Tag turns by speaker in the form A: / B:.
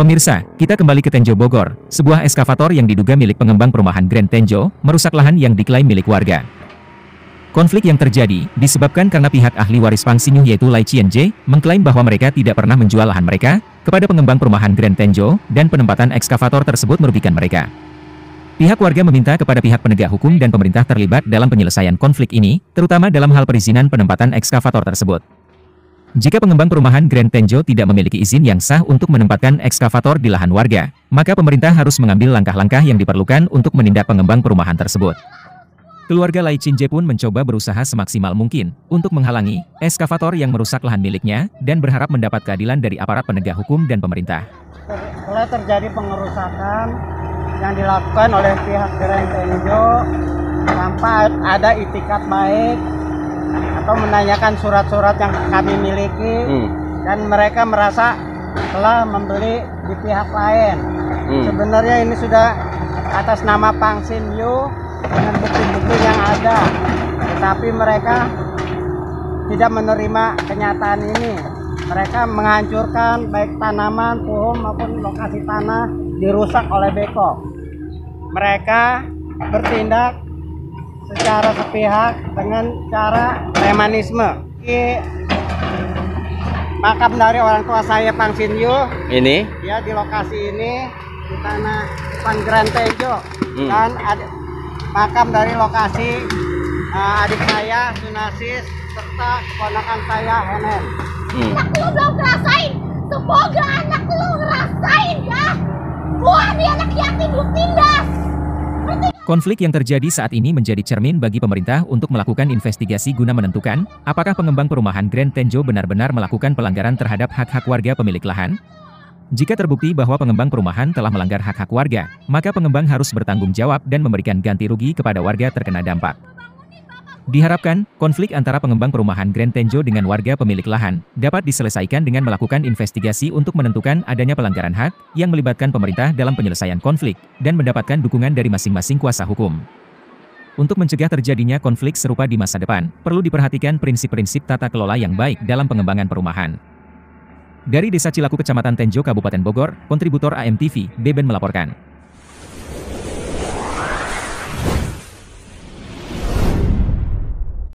A: Pemirsa, kita kembali ke Tenjo Bogor. Sebuah eskavator yang diduga milik pengembang perumahan Grand Tenjo, merusak lahan yang diklaim milik warga. Konflik yang terjadi, disebabkan karena pihak ahli waris Pang Sinyuh yaitu Lai Chien-je, mengklaim bahwa mereka tidak pernah menjual lahan mereka, kepada pengembang perumahan Grand Tenjo, dan penempatan ekskavator tersebut merugikan mereka. Pihak warga meminta kepada pihak penegak hukum dan pemerintah terlibat dalam penyelesaian konflik ini, terutama dalam hal perizinan penempatan ekskavator tersebut. Jika pengembang perumahan Grand Tenjo tidak memiliki izin yang sah untuk menempatkan ekskavator di lahan warga, maka pemerintah harus mengambil langkah-langkah yang diperlukan untuk menindak pengembang perumahan tersebut. Keluarga Lai Chien-je pun mencoba berusaha semaksimal mungkin untuk menghalangi ekskavator yang merusak lahan miliknya dan berharap mendapat keadilan dari aparat penegak hukum dan pemerintah.
B: Setelah terjadi pengerusakan yang dilakukan oleh pihak Grand Tenjo tanpa ada itikat baik atau menanyakan surat-surat yang kami miliki, dan mereka merasa telah membeli di pihak lain. Sebenarnya ini sudah atas nama Pang Sinyuh dengan bukti-bukti yang ada, tetapi mereka tidak menerima kenyataan ini. Mereka menghancurkan baik tanaman, pohon maupun lokasi tanah dirusak oleh beko. Mereka bertindak secara sepihak dengan cara premanisme. Di makam dari orang tua saya Pang Sinyuh ini ya, di lokasi ini di tanah depan Grand Tenjo, dan ada makam dari lokasi adik saya Sunasis serta keponakan saya Henen.
C: Anak lu belum ngerasain, semoga anak lu ngerasain ya. Gua nih anak yatim lu tindas.
A: Konflik yang terjadi saat ini menjadi cermin bagi pemerintah untuk melakukan investigasi guna menentukan apakah pengembang perumahan Grand Tenjo benar-benar melakukan pelanggaran terhadap hak-hak warga pemilik lahan. Jika terbukti bahwa pengembang perumahan telah melanggar hak-hak warga, maka pengembang harus bertanggung jawab dan memberikan ganti rugi kepada warga terkena dampak. Diharapkan, konflik antara pengembang perumahan Grand Tenjo dengan warga pemilik lahan dapat diselesaikan dengan melakukan investigasi untuk menentukan adanya pelanggaran hak yang melibatkan pemerintah dalam penyelesaian konflik dan mendapatkan dukungan dari masing-masing kuasa hukum. Untuk mencegah terjadinya konflik serupa di masa depan, perlu diperhatikan prinsip-prinsip tata kelola yang baik dalam pengembangan perumahan. Dari Desa Cilaku, Kecamatan Tenjo, Kabupaten Bogor, kontributor AMTV, Beben melaporkan.